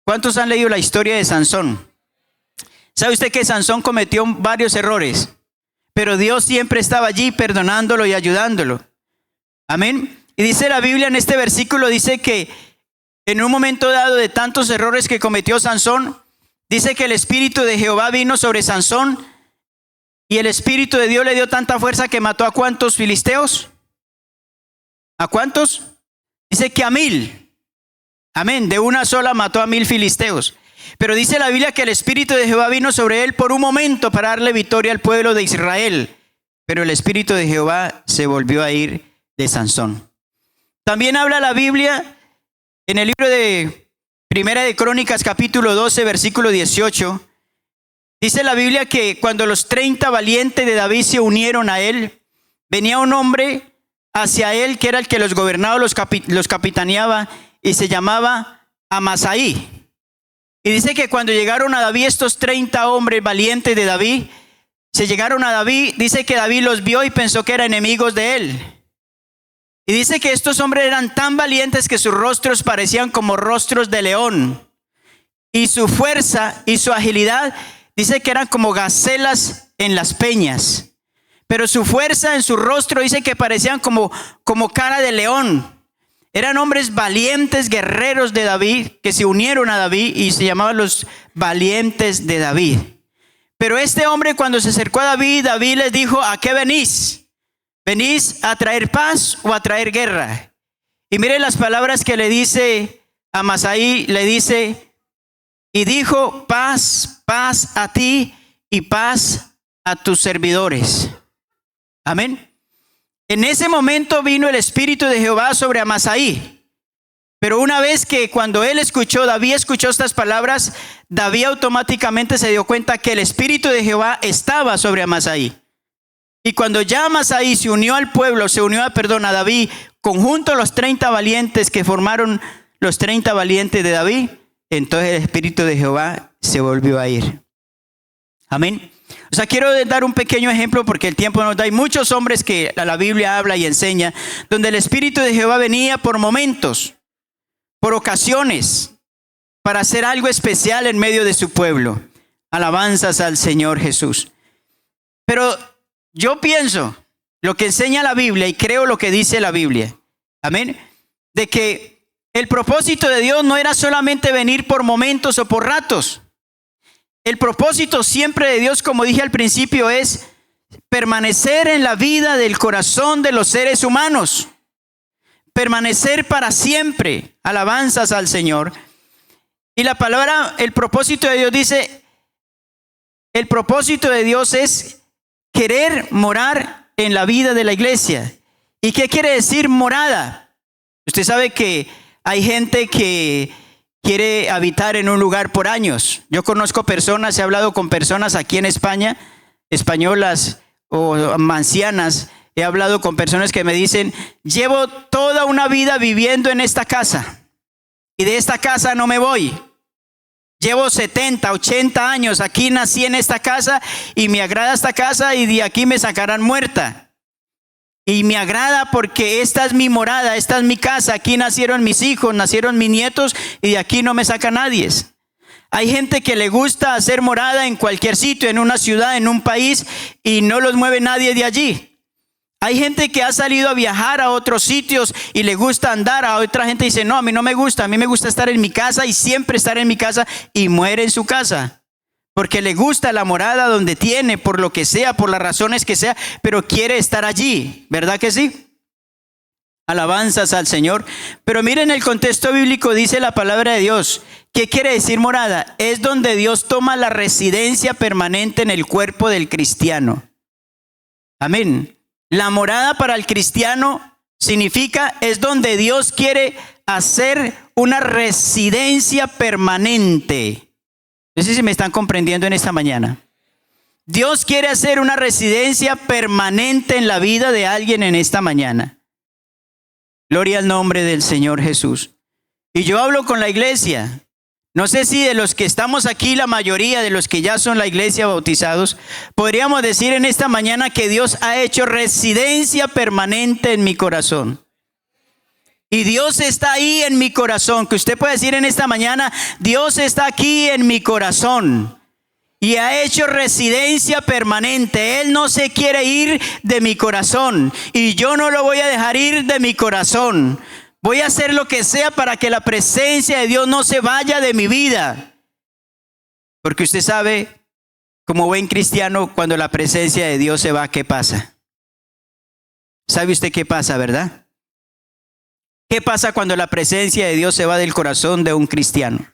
¿Cuántos han leído la historia de Sansón? ¿Sabe usted que Sansón cometió varios errores? Pero Dios siempre estaba allí perdonándolo y ayudándolo. Amén. Y dice la Biblia en este versículo, dice que en un momento dado de tantos errores que cometió Sansón, dice que el Espíritu de Jehová vino sobre Sansón y el Espíritu de Dios le dio tanta fuerza que mató ¿a cuántos filisteos? ¿A cuántos? Dice que a 1000. Amén. De una sola mató a 1000 filisteos. Pero dice la Biblia que el Espíritu de Jehová vino sobre él por un momento para darle victoria al pueblo de Israel. Pero el Espíritu de Jehová se volvió a ir de Sansón. También habla la Biblia en el libro de Primera de Crónicas, capítulo 12, versículo 18. Dice la Biblia que cuando los 30 valientes de David se unieron a él, venía un hombre hacia él que era el que los gobernaba, los capitaneaba, y se llamaba Amasaí. Y dice que cuando llegaron a David estos 30 hombres valientes de David, se llegaron a David, dice que David los vio y pensó que eran enemigos de él. Y dice que estos hombres eran tan valientes que sus rostros parecían como rostros de león. Y su fuerza y su agilidad, dice que eran como gacelas en las peñas. Pero su fuerza en su rostro, dice que parecían como cara de león. Eran hombres valientes, guerreros de David, que se unieron a David y se llamaban los valientes de David. Pero este hombre, cuando se acercó a David, David les dijo: ¿a qué venís? ¿Venís a traer paz o a traer guerra? Y mire las palabras que le dice a Amasaí, le dice: y dijo, paz, paz a ti y paz a tus servidores. Amén. En ese momento vino el Espíritu de Jehová sobre Amasaí. Pero una vez que cuando David escuchó estas palabras, David automáticamente se dio cuenta que el Espíritu de Jehová estaba sobre Amasaí. Y cuando ya Amasaí se unió al pueblo, a David, conjunto los 30 valientes que formaron los 30 valientes de David, entonces el Espíritu de Jehová se volvió a ir. Amén. O sea, quiero dar un pequeño ejemplo porque el tiempo nos da. Hay muchos hombres que la Biblia habla y enseña, donde el Espíritu de Jehová venía por momentos, por ocasiones, para hacer algo especial en medio de su pueblo. Alabanzas al Señor Jesús. Pero yo pienso lo que enseña la Biblia y creo lo que dice la Biblia. Amén. De que el propósito de Dios no era solamente venir por momentos o por ratos. El propósito siempre de Dios, como dije al principio, es permanecer en la vida del corazón de los seres humanos. Permanecer para siempre. Alabanzas al Señor. Y la palabra, el propósito de Dios dice, el propósito de Dios es querer morar en la vida de la iglesia. ¿Y qué quiere decir morada? Usted sabe que hay gente que quiere habitar en un lugar por años. Yo conozco personas, he hablado con personas aquí en España, españolas o ancianas. He hablado con personas que me dicen: llevo toda una vida viviendo en esta casa y de esta casa no me voy. Llevo 70, 80 años, aquí nací en esta casa y me agrada esta casa y de aquí me sacarán muerta. Y me agrada porque esta es mi morada, esta es mi casa, aquí nacieron mis hijos, nacieron mis nietos y de aquí no me saca nadie. Hay gente que le gusta hacer morada en cualquier sitio, en una ciudad, en un país, y no los mueve nadie de allí. Hay gente que ha salido a viajar a otros sitios y le gusta andar. A otra gente dice: no, a mí no me gusta, a mí me gusta estar en mi casa y siempre estar en mi casa, y muere en su casa. Porque le gusta la morada donde tiene, por lo que sea, por las razones que sea, pero quiere estar allí. ¿Verdad que sí? Alabanzas al Señor. Pero miren el contexto bíblico, dice la palabra de Dios. ¿Qué quiere decir morada? Es donde Dios toma la residencia permanente en el cuerpo del cristiano. Amén. La morada para el cristiano significa es donde Dios quiere hacer una residencia permanente. No sé si me están comprendiendo en esta mañana. Dios quiere hacer una residencia permanente en la vida de alguien en esta mañana. Gloria al nombre del Señor Jesús. Y yo hablo con la iglesia. No sé si de los que estamos aquí, la mayoría de los que ya son la iglesia bautizados, podríamos decir en esta mañana que Dios ha hecho residencia permanente en mi corazón. Y Dios está ahí en mi corazón. Que usted puede decir en esta mañana, Dios está aquí en mi corazón. Y ha hecho residencia permanente. Él no se quiere ir de mi corazón. Y yo no lo voy a dejar ir de mi corazón. Voy a hacer lo que sea para que la presencia de Dios no se vaya de mi vida. Porque usted sabe, como buen cristiano, cuando la presencia de Dios se va, ¿qué pasa? ¿Sabe usted qué pasa, verdad? ¿Qué pasa cuando la presencia de Dios se va del corazón de un cristiano?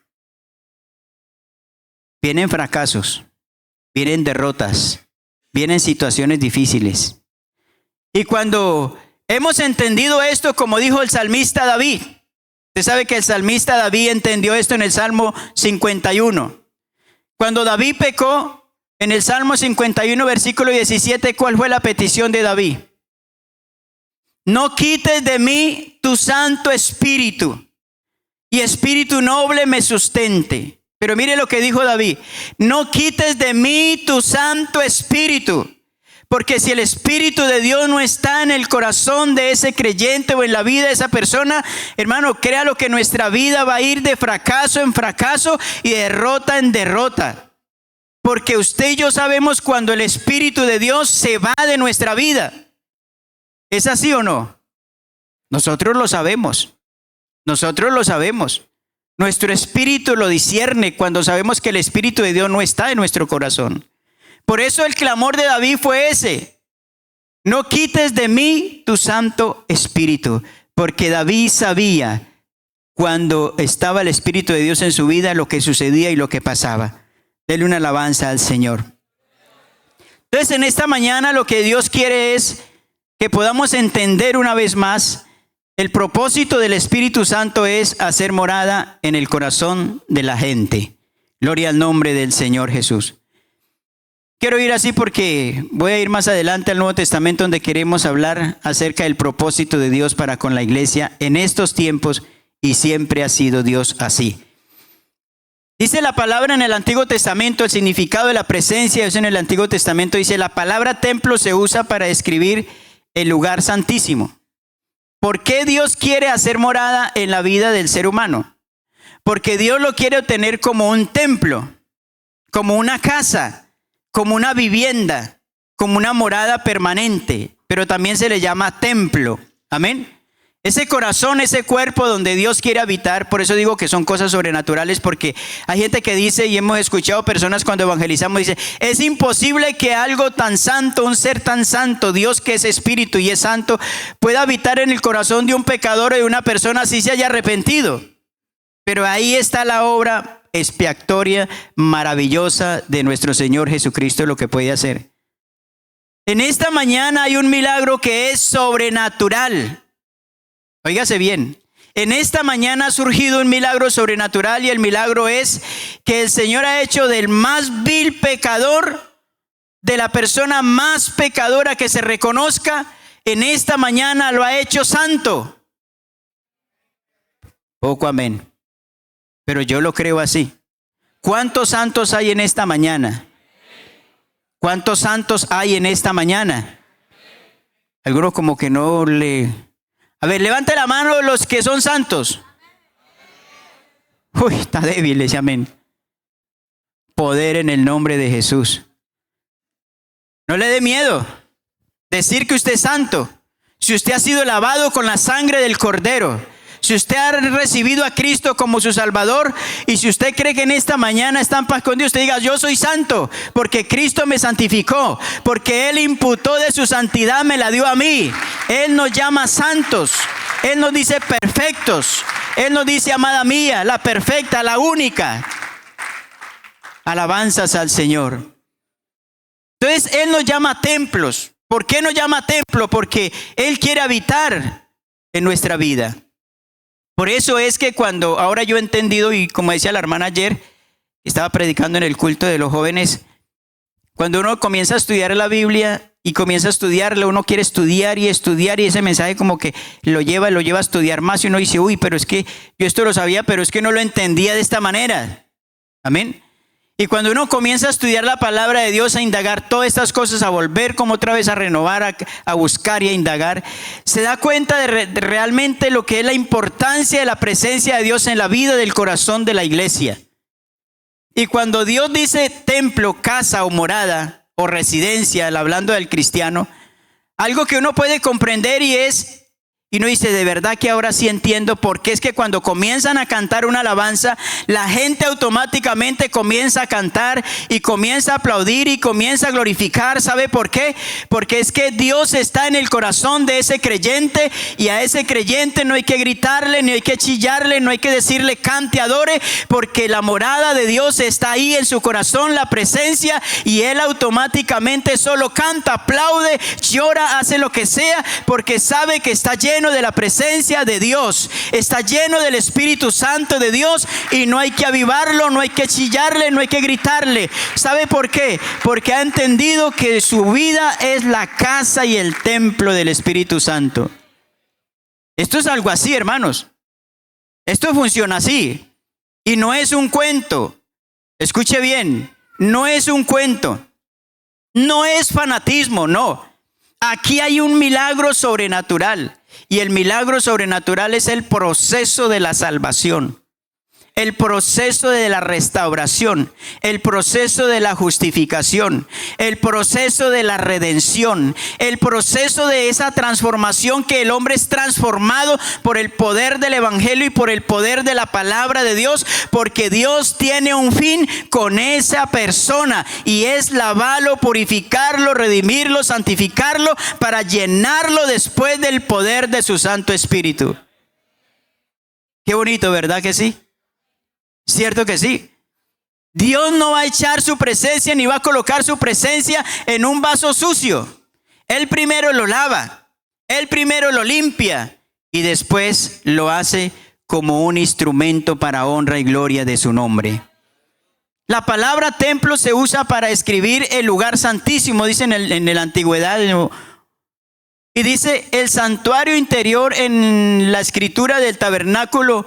Vienen fracasos, vienen derrotas, vienen situaciones difíciles. Y cuando hemos entendido esto, como dijo el salmista David, usted sabe que el salmista David entendió esto en el Salmo 51. Cuando David pecó, en el Salmo 51, versículo 17, ¿cuál fue la petición de David? No quites de mí tu Santo Espíritu, y espíritu noble me sustente. Pero mire lo que dijo David: no quites de mí tu Santo Espíritu, porque si el Espíritu de Dios no está en el corazón de ese creyente o en la vida de esa persona, hermano, créalo que nuestra vida va a ir de fracaso en fracaso y de derrota en derrota. Porque usted y yo sabemos cuando el Espíritu de Dios se va de nuestra vida. ¿Es así o no? Nosotros lo sabemos. Nosotros lo sabemos. Nuestro espíritu lo discierne cuando sabemos que el Espíritu de Dios no está en nuestro corazón. Por eso el clamor de David fue ese: no quites de mí tu Santo Espíritu. Porque David sabía cuando estaba el Espíritu de Dios en su vida lo que sucedía y lo que pasaba. Dele una alabanza al Señor. Entonces, en esta mañana lo que Dios quiere es que podamos entender una vez más: el propósito del Espíritu Santo es hacer morada en el corazón de la gente. Gloria al nombre del Señor Jesús. Quiero ir así porque voy a ir más adelante al Nuevo Testamento, donde queremos hablar acerca del propósito de Dios para con la iglesia en estos tiempos, y siempre ha sido Dios así. Dice la palabra en el Antiguo Testamento, el significado de la presencia de Dios en el Antiguo Testamento, dice: la palabra templo se usa para describir el lugar santísimo. ¿Por qué Dios quiere hacer morada en la vida del ser humano? Porque Dios lo quiere tener como un templo, como una casa, como una vivienda, como una morada permanente, pero también se le llama templo. Amén. Ese corazón, ese cuerpo donde Dios quiere habitar. Por eso digo que son cosas sobrenaturales, porque hay gente que dice, y hemos escuchado personas cuando evangelizamos, dice: es imposible que algo tan santo, un ser tan santo, Dios que es espíritu y es santo, pueda habitar en el corazón de un pecador o de una persona así se haya arrepentido. Pero ahí está la obra expiatoria maravillosa de nuestro Señor Jesucristo, lo que puede hacer. En esta mañana hay un milagro que es sobrenatural. Óigase bien, en esta mañana ha surgido un milagro sobrenatural, y el milagro es que el Señor ha hecho del más vil pecador, de la persona más pecadora que se reconozca, en esta mañana lo ha hecho santo. Poco amén. Pero yo lo creo así. ¿Cuántos santos hay en esta mañana? ¿Cuántos santos hay en esta mañana? Algunos como que no le... A ver, levante la mano los que son santos. Uy, está débil ese amén. Poder en el nombre de Jesús. No le dé miedo decir que usted es santo. Si usted ha sido lavado con la sangre del Cordero, si usted ha recibido a Cristo como su Salvador, y si usted cree que en esta mañana está en paz con Dios, usted diga: yo soy santo porque Cristo me santificó, porque Él imputó de su santidad, me la dio a mí. Él nos llama santos, Él nos dice perfectos, Él nos dice: amada mía, la perfecta, la única. Alabanzas al Señor. Entonces Él nos llama templos. ¿Por qué nos llama templo? Porque Él quiere habitar en nuestra vida. Por eso es que cuando ahora yo he entendido, y como decía la hermana ayer, estaba predicando en el culto de los jóvenes, cuando uno comienza a estudiar la Biblia y comienza a estudiarla, uno quiere estudiar, y ese mensaje como que lo lleva a estudiar más, y uno dice: uy, pero es que yo esto lo sabía, pero es que no lo entendía de esta manera. Amén. Y cuando uno comienza a estudiar la palabra de Dios, a indagar todas estas cosas, a volver como otra vez a renovar, a buscar y a indagar, se da cuenta de realmente lo que es la importancia de la presencia de Dios en la vida del corazón de la iglesia. Y cuando Dios dice templo, casa o morada o residencia, hablando del cristiano, algo que uno puede comprender y uno dice, de verdad que ahora sí entiendo, porque es que cuando comienzan a cantar una alabanza, la gente automáticamente comienza a cantar y comienza a aplaudir y comienza a glorificar. ¿Sabe por qué? Porque es que Dios está en el corazón de ese creyente, y a ese creyente no hay que gritarle, ni hay que chillarle, no hay que decirle cante, adore, porque la morada de Dios está ahí en su corazón, la presencia, y él automáticamente solo canta, aplaude, llora, hace lo que sea, porque sabe que está lleno de la presencia de Dios, está lleno del Espíritu Santo de Dios, y no hay que avivarlo, no hay que chillarle, no hay que gritarle. ¿Sabe por qué? Porque ha entendido que su vida es la casa y el templo del Espíritu Santo. Esto es algo así, hermanos. Esto funciona así, y no es un cuento. Escuche bien, no es un cuento, no es fanatismo, no. Aquí hay un milagro sobrenatural. Y el milagro sobrenatural es el proceso de la salvación, el proceso de la restauración, el proceso de la justificación, el proceso de la redención, el proceso de esa transformación, que el hombre es transformado por el poder del evangelio y por el poder de la palabra de Dios, porque Dios tiene un fin con esa persona, y es lavarlo, purificarlo, redimirlo, santificarlo, para llenarlo después del poder de su Santo Espíritu. Qué bonito, ¿verdad que sí? ¿Cierto que sí? Dios no va a echar su presencia, ni va a colocar su presencia en un vaso sucio. Él primero lo lava, Él primero lo limpia, y después lo hace como un instrumento para honra y gloria de su nombre. La palabra templo se usa para escribir el lugar santísimo, dice en la antigüedad. Y dice el santuario interior en la escritura del tabernáculo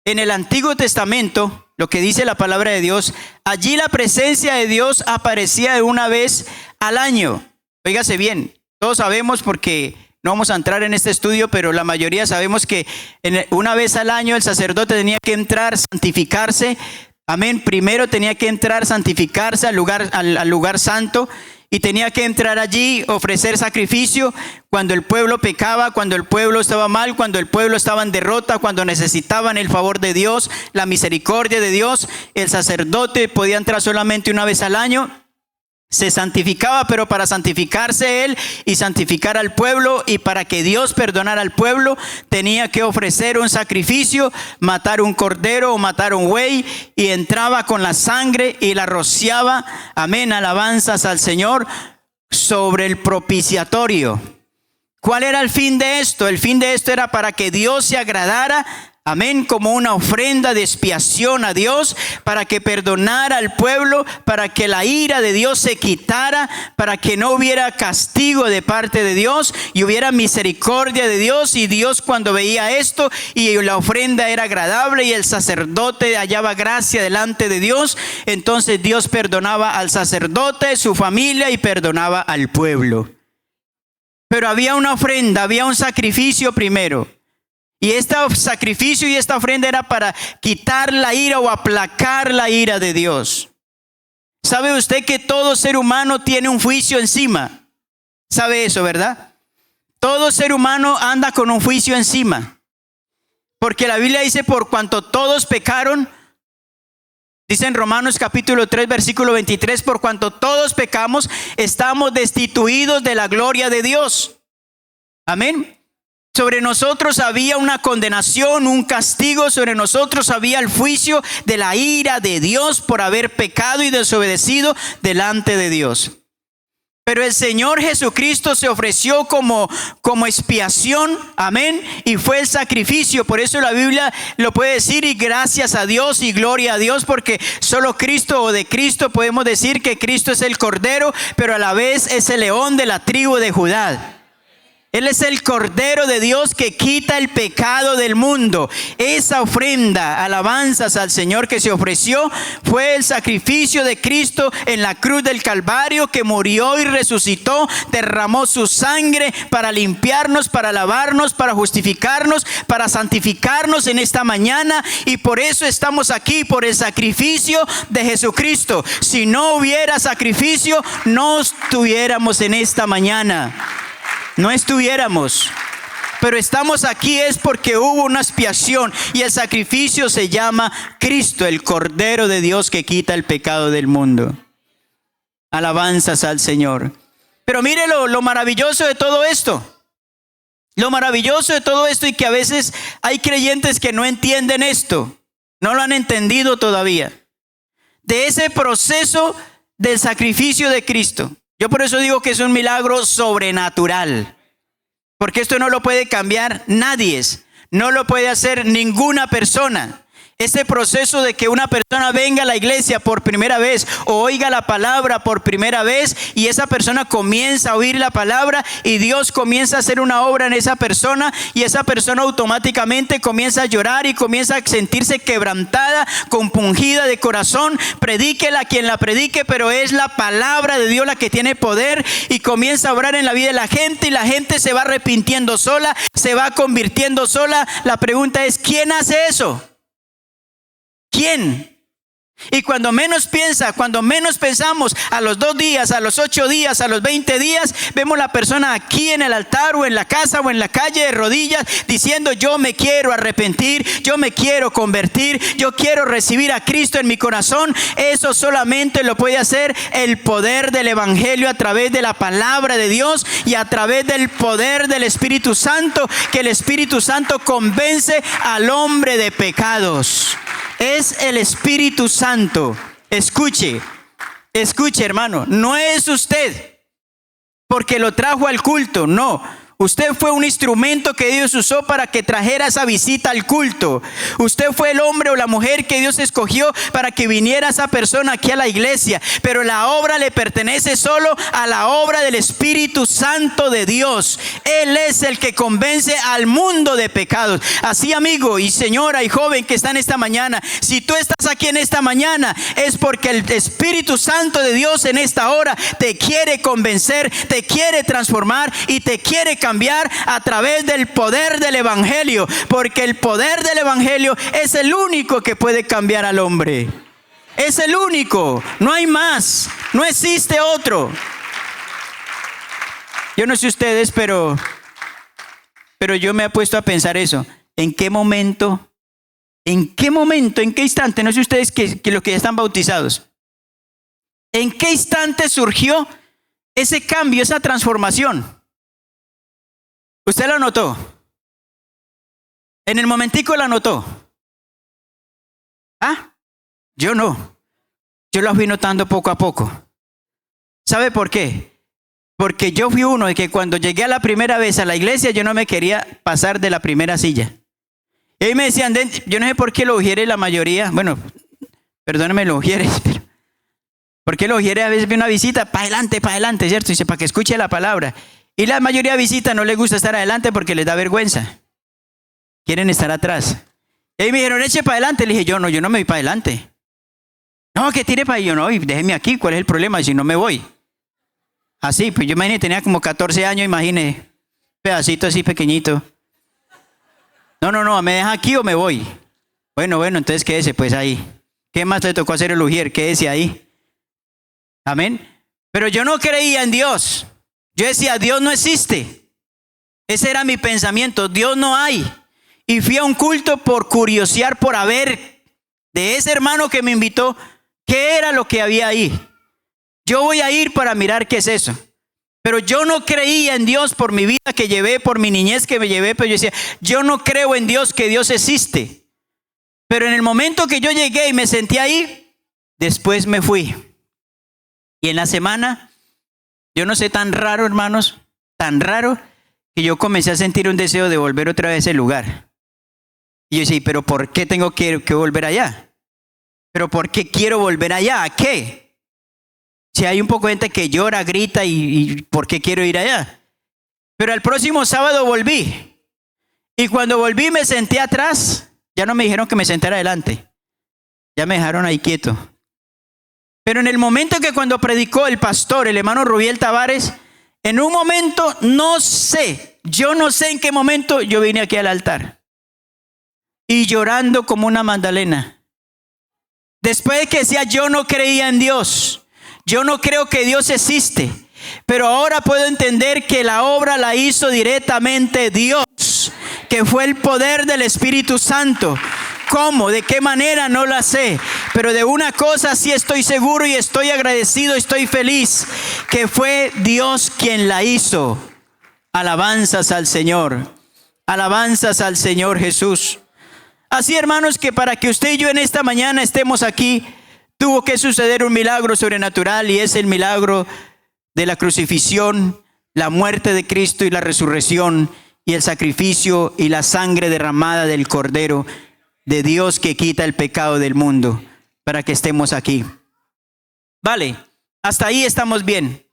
en el Antiguo Testamento. Lo que dice la palabra de Dios, allí la presencia de Dios aparecía de una vez al año. Óigase bien, todos sabemos, porque no vamos a entrar en este estudio, pero la mayoría sabemos que una vez al año el sacerdote tenía que entrar, santificarse. Amén. Primero tenía que entrar, santificarse al lugar santo, y tenía que entrar allí, ofrecer sacrificio cuando el pueblo pecaba, cuando el pueblo estaba mal, cuando el pueblo estaba en derrota, cuando necesitaban el favor de Dios, la misericordia de Dios. El sacerdote podía entrar solamente una vez al año. Se santificaba, pero para santificarse él y santificar al pueblo, y para que Dios perdonara al pueblo, tenía que ofrecer un sacrificio, matar un cordero o matar un buey, y entraba con la sangre y la rociaba, amén, alabanzas al Señor, sobre el propiciatorio. ¿Cuál era el fin de esto? El fin de esto era para que Dios se agradara, amén, como una ofrenda de expiación a Dios, para que perdonara al pueblo, para que la ira de Dios se quitara, para que no hubiera castigo de parte de Dios y hubiera misericordia de Dios. Y Dios, cuando veía esto y la ofrenda era agradable y el sacerdote hallaba gracia delante de Dios, entonces Dios perdonaba al sacerdote, su familia, y perdonaba al pueblo. Pero había una ofrenda, había un sacrificio primero. Y este sacrificio y esta ofrenda era para quitar la ira o aplacar la ira de Dios. ¿Sabe usted que todo ser humano tiene un juicio encima? ¿Sabe eso, verdad? Todo ser humano anda con un juicio encima. Porque la Biblia dice, por cuanto todos pecaron, dice en Romanos capítulo 3, versículo 23, por cuanto todos pecamos, estamos destituidos de la gloria de Dios. Amén. Sobre nosotros había una condenación, un castigo. Sobre nosotros había el juicio de la ira de Dios por haber pecado y desobedecido delante de Dios. Pero el Señor Jesucristo se ofreció como expiación, amén, y fue el sacrificio. Por eso la Biblia lo puede decir, y gracias a Dios y gloria a Dios, porque solo Cristo, o de Cristo podemos decir que Cristo es el Cordero, pero a la vez es el león de la tribu de Judá. Él es el Cordero de Dios que quita el pecado del mundo. Esa ofrenda, alabanzas al Señor que se ofreció, fue el sacrificio de Cristo en la cruz del Calvario, que murió y resucitó, derramó su sangre para limpiarnos, para lavarnos, para justificarnos, para santificarnos en esta mañana. Y por eso estamos aquí, por el sacrificio de Jesucristo. Si no hubiera sacrificio, no estuviéramos en esta mañana. No estuviéramos, pero estamos aquí es porque hubo una expiación y el sacrificio se llama Cristo, el Cordero de Dios que quita el pecado del mundo. Alabanzas al Señor. Pero mire lo maravilloso de todo esto. Lo maravilloso de todo esto, y que a veces hay creyentes que no entienden esto, no lo han entendido todavía, de ese proceso del sacrificio de Cristo. Yo por eso digo que es un milagro sobrenatural, porque esto no lo puede cambiar nadie, no lo puede hacer ninguna persona. Este proceso de que una persona venga a la iglesia por primera vez o oiga la palabra por primera vez, y esa persona comienza a oír la palabra y Dios comienza a hacer una obra en esa persona, y esa persona automáticamente comienza a llorar y comienza a sentirse quebrantada, compungida de corazón. Predíquela quien la predique, pero es la palabra de Dios la que tiene poder, y comienza a obrar en la vida de la gente, y la gente se va arrepintiendo sola, se va convirtiendo sola. La pregunta es, ¿quién hace eso? ¿Quién? Y cuando menos piensa, cuando menos pensamos, a los 2 días, a los 8 días, a los 20 días, vemos la persona aquí en el altar o en la casa o en la calle de rodillas diciendo: yo me quiero arrepentir, yo me quiero convertir, yo quiero recibir a Cristo en mi corazón. Eso solamente lo puede hacer el poder del evangelio, a través de la palabra de Dios y a través del poder del Espíritu Santo, que el Espíritu Santo convence al hombre de pecados. Es el Espíritu Santo. Escuche hermano, no es usted porque lo trajo al culto, no. Usted fue un instrumento que Dios usó para que trajera esa visita al culto. Usted fue el hombre o la mujer que Dios escogió para que viniera esa persona aquí a la iglesia. Pero la obra le pertenece solo a la obra del Espíritu Santo de Dios. Él es el que convence al mundo de pecados. Así, amigo y señora y joven que están esta mañana, si tú estás aquí en esta mañana, es porque el Espíritu Santo de Dios en esta hora te quiere convencer, te quiere transformar y te quiere cambiar a través del poder del evangelio, porque el poder del evangelio es el único que puede cambiar al hombre. Es el único, no hay más, no existe otro. Yo no sé ustedes, pero yo me he puesto a pensar eso. ¿En qué momento, en qué instante, no sé ustedes que los que ya están bautizados, en qué instante surgió ese cambio, esa transformación? ¿Usted lo notó? ¿En el momentico lo notó? Yo no. Yo lo fui notando poco a poco. ¿Sabe por qué? Porque yo fui uno de que cuando llegué a la primera vez a la iglesia, yo no me quería pasar de la primera silla. Y ahí me decían, yo no sé por qué los ujieres la mayoría, bueno, perdónenme los ujieres, pero ¿por qué los ujieres a veces ven una visita? Para adelante, ¿cierto? Dice, para que escuche la palabra. Y la mayoría de visitas no les gusta estar adelante porque les da vergüenza. Quieren estar atrás. Y ahí me dijeron, eche para adelante. Le dije, yo no me voy para adelante. No, que tire para ahí. Yo no, déjeme aquí. ¿Cuál es el problema si no me voy? Así, pues yo imaginé, tenía como 14 años, imagine. Pedacito así pequeñito. No, ¿me deja aquí o me voy? Bueno, entonces quédese pues ahí. ¿Qué más le tocó hacer el ujier? Quédese ahí. Amén. Pero yo no creía en Dios. Yo decía, Dios no existe. Ese era mi pensamiento, Dios no hay. Y fui a un culto por curiosear, por ver de ese hermano que me invitó, qué era lo que había ahí. Yo voy a ir para mirar qué es eso. Pero yo no creía en Dios por mi vida que llevé, por mi niñez que me llevé. Pero yo decía, yo no creo en Dios, que Dios existe. Pero en el momento que yo llegué y me senté ahí, después me fui. Y en la semana, yo no sé, tan raro, hermanos, tan raro, que yo comencé a sentir un deseo de volver otra vez a ese lugar. Y yo decía, ¿pero por qué tengo que volver allá? ¿Pero por qué quiero volver allá? ¿A qué? Si hay un poco de gente que llora, grita, y ¿por qué quiero ir allá? Pero el próximo sábado volví. Y cuando volví me senté atrás. Ya no me dijeron que me sentara adelante. Ya me dejaron ahí quieto. Pero en el momento que cuando predicó el pastor, el hermano Rubiel Tavares, en un momento, yo no sé en qué momento yo vine aquí al altar. Y llorando como una Magdalena. Después de que decía, yo no creía en Dios. Yo no creo que Dios existe. Pero ahora puedo entender que la obra la hizo directamente Dios. Que fue el poder del Espíritu Santo. ¿Cómo? ¿De qué manera? No la sé. Pero de una cosa sí estoy seguro y estoy agradecido, estoy feliz. Que fue Dios quien la hizo. Alabanzas al Señor. Alabanzas al Señor Jesús. Así, hermanos, que para que usted y yo en esta mañana estemos aquí, tuvo que suceder un milagro sobrenatural, y es el milagro de la crucifixión, la muerte de Cristo y la resurrección, y el sacrificio y la sangre derramada del Cordero de Dios que quita el pecado del mundo, para que estemos aquí. Vale, hasta ahí estamos bien.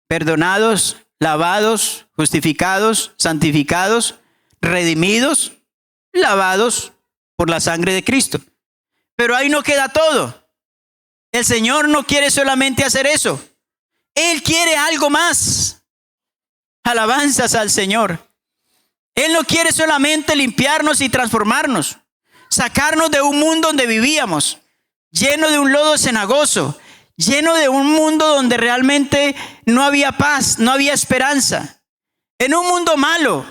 Perdonados, lavados, justificados, santificados, redimidos, lavados por la sangre de Cristo. Pero ahí no queda todo. El Señor no quiere solamente hacer eso. Él quiere algo más. Alabanzas al Señor. Él no quiere solamente limpiarnos y transformarnos, sacarnos de un mundo donde vivíamos, lleno de un lodo cenagoso, lleno de un mundo donde realmente no había paz, no había esperanza, en un mundo malo.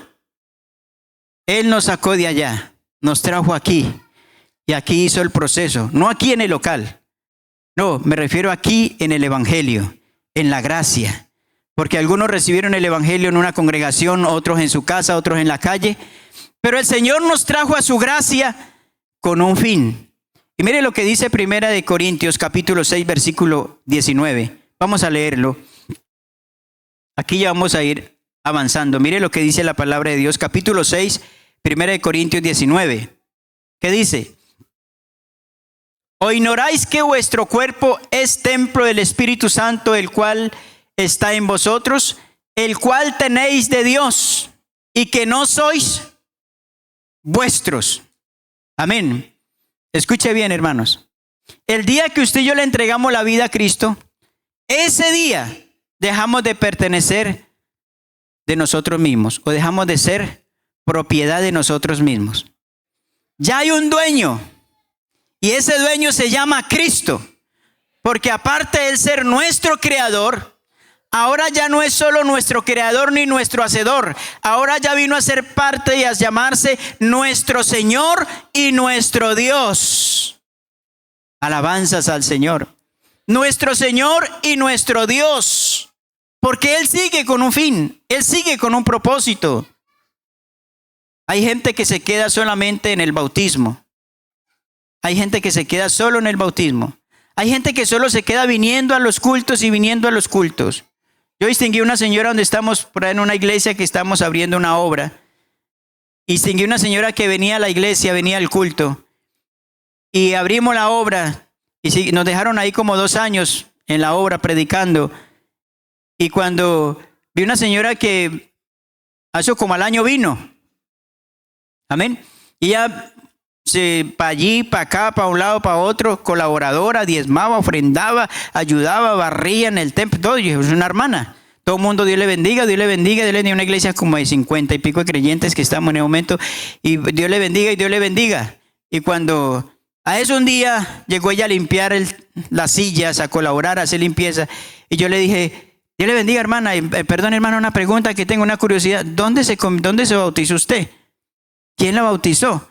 Él nos sacó de allá, nos trajo aquí, y aquí hizo el proceso, no aquí en el local, no, me refiero aquí en el Evangelio, en la gracia. Porque algunos recibieron el Evangelio en una congregación, otros en su casa, otros en la calle. Pero el Señor nos trajo a su gracia con un fin. Y mire lo que dice 1 Corintios capítulo 6, versículo 19. Vamos a leerlo. Aquí ya vamos a ir avanzando. Mire lo que dice la palabra de Dios. Capítulo 6, 1 Corintios 19. ¿Qué dice? ¿O ignoráis que vuestro cuerpo es templo del Espíritu Santo, el cual está en vosotros, el cual tenéis de Dios, y que no sois vuestros? Amén. Escuche bien, hermanos. El día que usted y yo le entregamos la vida a Cristo, ese día dejamos de pertenecer de nosotros mismos, o dejamos de ser propiedad de nosotros mismos. Ya hay un dueño, y ese dueño se llama Cristo, porque aparte de él ser nuestro creador, ahora ya no es solo nuestro creador ni nuestro hacedor. Ahora ya vino a ser parte y a llamarse nuestro Señor y nuestro Dios. Alabanzas al Señor. Nuestro Señor y nuestro Dios. Porque Él sigue con un fin. Él sigue con un propósito. Hay gente que se queda solamente en el bautismo. Hay gente que se queda solo en el bautismo. Hay gente que solo se queda viniendo a los cultos y viniendo a los cultos. Yo distinguí una señora donde estamos por ahí en una iglesia que estamos abriendo una obra. Y distinguí una señora que venía a la iglesia, venía al culto. Y abrimos la obra. Y nos dejaron ahí como 2 años en la obra predicando. Y cuando vi una señora que hace como al año vino. Amén. Y ella para allí, para acá, para un lado, para otro, colaboradora, diezmaba, ofrendaba, ayudaba, barría en el templo, todo. Y es una hermana. Todo el mundo, Dios le bendiga, Dios le bendiga. Dios le bendiga. Una iglesia como de 50 y pico de creyentes que estamos en el momento. Y Dios le bendiga y Dios le bendiga. Y cuando a eso un día llegó ella a limpiar las sillas, a colaborar, a hacer limpieza. Y yo le dije, Dios le bendiga, hermana. Perdón, hermano, una pregunta que tengo, una curiosidad. ¿Dónde se bautizó usted? ¿Quién la bautizó?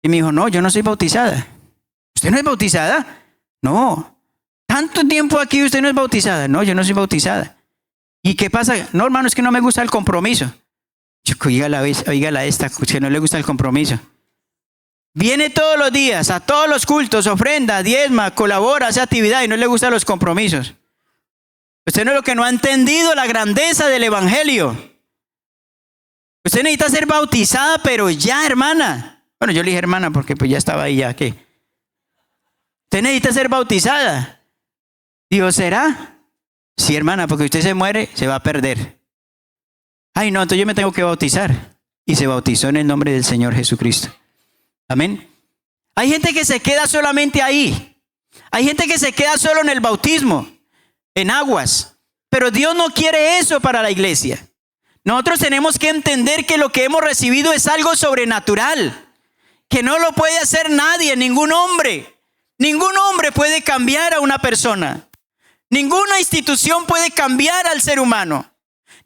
Y me dijo, no, yo no soy bautizada. ¿Usted no es bautizada? No. ¿Tanto tiempo aquí usted no es bautizada? No, yo no soy bautizada. ¿Y qué pasa? No, hermano, es que no me gusta el compromiso. Oígala esta, que no le gusta el compromiso. Viene todos los días, a todos los cultos, ofrenda, diezma, colabora, hace actividad y no le gustan los compromisos. Usted no es lo que no ha entendido la grandeza del Evangelio. Usted necesita ser bautizada, pero ya, hermana. Bueno, yo le dije hermana porque pues ya estaba ahí ya. ¿Qué? Usted necesita ser bautizada. Dios, ¿será? Sí, hermana, porque usted se muere, se va a perder. Ay, no, entonces yo me tengo que bautizar. Y se bautizó en el nombre del Señor Jesucristo. Amén. Hay gente que se queda solamente ahí. Hay gente que se queda solo en el bautismo, en aguas. Pero Dios no quiere eso para la iglesia. Nosotros tenemos que entender que lo que hemos recibido es algo sobrenatural, que no lo puede hacer nadie, ningún hombre. Ningún hombre puede cambiar a una persona. Ninguna institución puede cambiar al ser humano.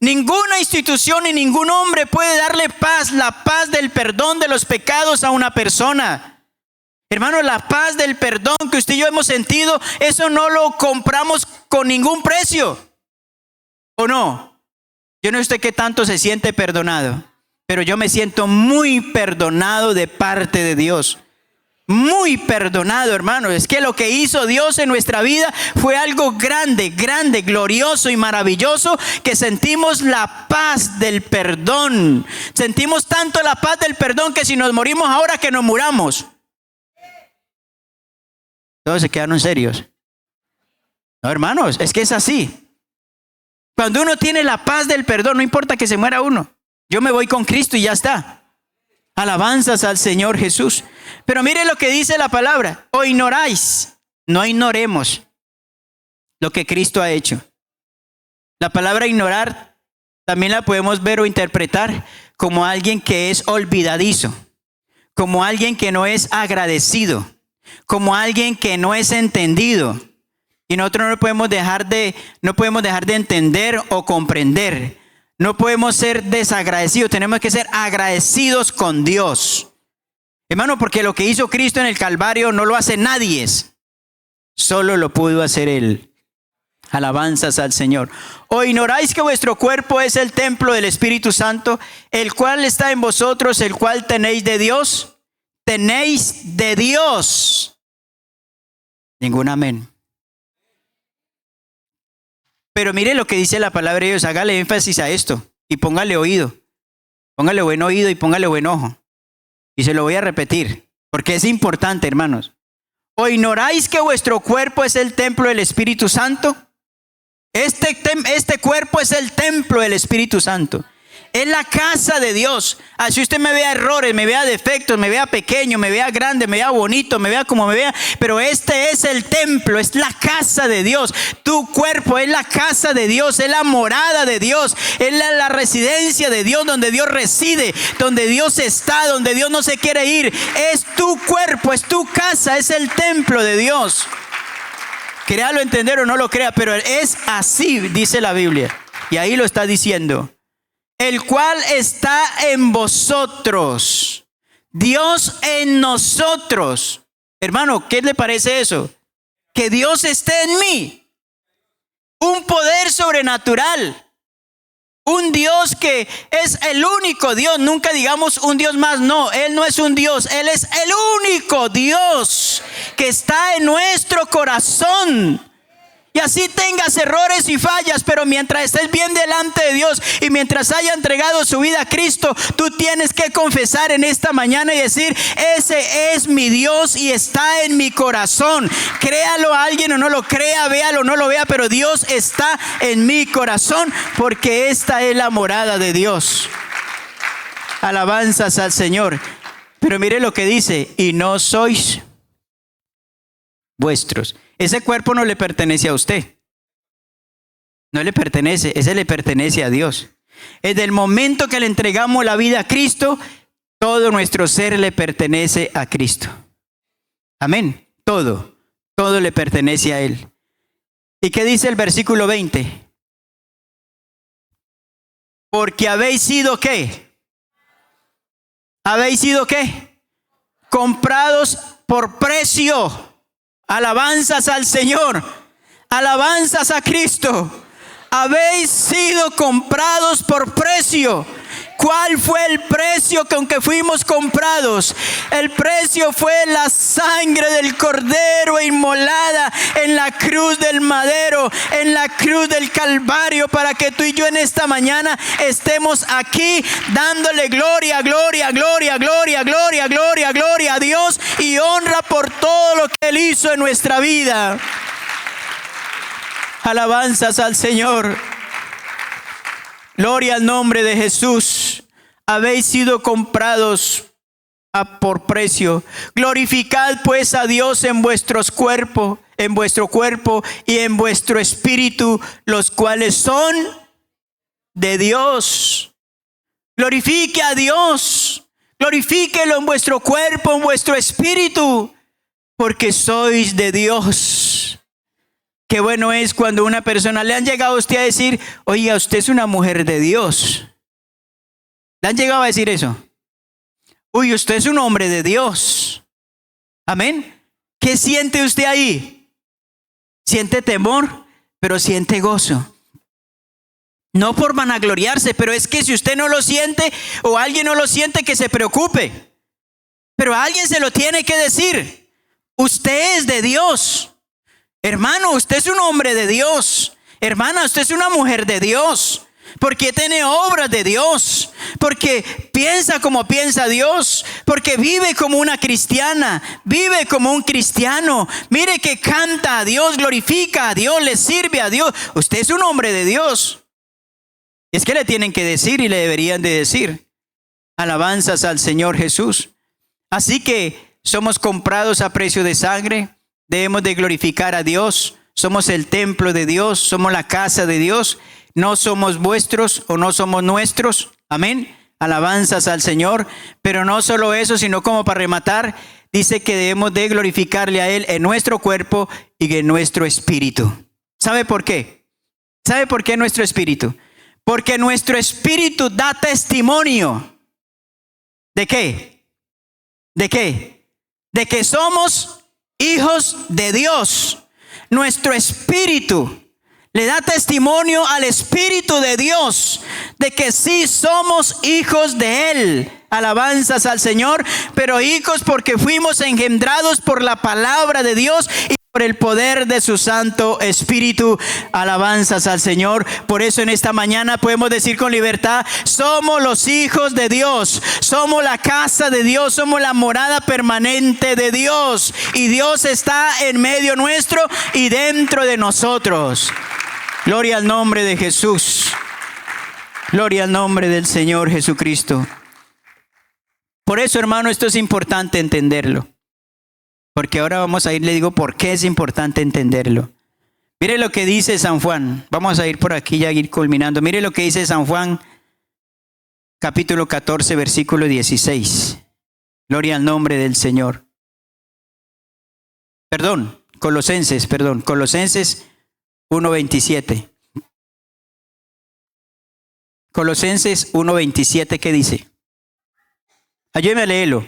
Ninguna institución y ningún hombre puede darle paz, la paz del perdón de los pecados a una persona. Hermano, la paz del perdón que usted y yo hemos sentido, eso no lo compramos con ningún precio. ¿O no? Yo no sé usted qué tanto se siente perdonado, pero yo me siento muy perdonado de parte de Dios. Muy perdonado, hermano. Es que lo que hizo Dios en nuestra vida fue algo grande, grande, glorioso y maravilloso, que sentimos la paz del perdón. Sentimos tanto la paz del perdón que si nos morimos ahora, que nos muramos. Todos se quedaron serios. No, hermanos, es que es así. Cuando uno tiene la paz del perdón, no importa que se muera uno. Yo me voy con Cristo y ya está. Alabanzas al Señor Jesús. Pero mire lo que dice la palabra. O ignoráis. No ignoremos lo que Cristo ha hecho. La palabra ignorar también la podemos ver o interpretar como alguien que es olvidadizo, como alguien que no es agradecido, como alguien que no es entendido. Y nosotros no podemos dejar de entender o comprender. No podemos ser desagradecidos, tenemos que ser agradecidos con Dios. Hermano, porque lo que hizo Cristo en el Calvario no lo hace nadie. Solo lo pudo hacer Él. Alabanzas al Señor. ¿O ignoráis que vuestro cuerpo es el templo del Espíritu Santo, el cual está en vosotros, el cual tenéis de Dios? Tenéis de Dios. Ningún amén. Pero mire lo que dice la palabra de Dios. Hágale énfasis a esto y póngale oído. Póngale buen oído y póngale buen ojo. Y se lo voy a repetir porque es importante, hermanos. ¿O ignoráis que vuestro cuerpo es el templo del Espíritu Santo? Este cuerpo es el templo del Espíritu Santo. Es la casa de Dios. Así usted me vea errores, me vea defectos, me vea pequeño, me vea grande, me vea bonito, me vea como me vea. Pero este es el templo, es la casa de Dios. Tu cuerpo es la casa de Dios, es la morada de Dios, es la residencia de Dios, donde Dios reside, donde Dios está, donde Dios no se quiere ir. Es tu cuerpo, es tu casa, es el templo de Dios. Créalo, entender o no lo crea, pero es así, dice la Biblia. Y ahí lo está diciendo. El cual está en vosotros. Dios en nosotros. Hermano, ¿qué le parece eso? Que Dios esté en mí. Un poder sobrenatural. Un Dios que es el único Dios. Nunca digamos un Dios más. No, Él no es un Dios. Él es el único Dios que está en nuestro corazón. Y así tengas errores y fallas, pero mientras estés bien delante de Dios y mientras haya entregado su vida a Cristo, tú tienes que confesar en esta mañana y decir: ese es mi Dios y está en mi corazón. Créalo a alguien o no lo crea, véalo o no lo vea, pero Dios está en mi corazón, porque esta es la morada de Dios. Alabanzas al Señor. Pero mire lo que dice: y no sois vuestros. Ese cuerpo no le pertenece a usted. No le pertenece, ese le pertenece a Dios. Desde el momento que le entregamos la vida a Cristo, todo nuestro ser le pertenece a Cristo. Amén. Todo le pertenece a Él. ¿Y qué dice el versículo 20? Porque habéis sido ¿qué? ¿Habéis sido qué? Comprados por precio. Alabanzas al Señor, alabanzas a Cristo. Habéis sido comprados por precio. ¿Cuál fue el precio con que fuimos comprados? El precio fue la sangre del Cordero inmolada en la cruz del madero, en la cruz del Calvario, para que tú y yo en esta mañana estemos aquí dándole gloria, gloria, gloria, gloria, gloria, gloria, gloria a Dios y honra por todo lo que Él hizo en nuestra vida. Alabanzas al Señor. Gloria al nombre de Jesús. Habéis sido comprados por precio. Glorificad pues a Dios en vuestro cuerpo y en vuestro espíritu, los cuales son de Dios. Glorifique a Dios. Glorifíquelo en vuestro cuerpo, en vuestro espíritu, porque sois de Dios. Qué bueno es cuando una persona le han llegado a usted a decir: oiga, usted es una mujer de Dios. ¿Le han llegado a decir eso? Uy, usted es un hombre de Dios. Amén. ¿Qué siente usted ahí? Siente temor, pero siente gozo. No por vanagloriarse, pero es que si usted no lo siente o alguien no lo siente, que se preocupe. Pero alguien se lo tiene que decir. Usted es de Dios. Hermano, usted es un hombre de Dios. Hermana, usted es una mujer de Dios. Porque tiene obras de Dios, porque piensa como piensa Dios, porque vive como una cristiana, vive como un cristiano. Mire que canta a Dios, glorifica a Dios, le sirve a Dios. Usted es un hombre de Dios. Es que le tienen que decir y le deberían de decir alabanzas al Señor Jesús. Así que somos comprados a precio de sangre, debemos de glorificar a Dios. Somos el templo de Dios, somos la casa de Dios. No somos vuestros o no somos nuestros. Amén. Alabanzas al Señor. Pero no solo eso, sino como para rematar, dice que debemos de glorificarle a Él en nuestro cuerpo y en nuestro espíritu. ¿Sabe por qué? ¿Sabe por qué nuestro espíritu? Porque nuestro espíritu da testimonio. ¿De qué? ¿De qué? De que somos hijos de Dios. Nuestro espíritu le da testimonio al Espíritu de Dios de que sí somos hijos de Él. Alabanzas al Señor, pero hijos porque fuimos engendrados por la palabra de Dios y por el poder de su Santo Espíritu. Alabanzas al Señor. Por eso en esta mañana podemos decir con libertad: somos los hijos de Dios, somos la casa de Dios, somos la morada permanente de Dios, y Dios está en medio nuestro y dentro de nosotros. Gloria al nombre de Jesús. Gloria al nombre del Señor Jesucristo. Por eso, hermano, esto es importante entenderlo. Porque ahora vamos a ir, le digo por qué es importante entenderlo. Mire lo que dice San Juan. Vamos a ir por aquí ya, ir culminando. Mire lo que dice San Juan, capítulo 14, versículo 16. Gloria al nombre del Señor. Colosenses 1:27. Colosenses 1:27, ¿qué dice? Ayúdeme a leerlo.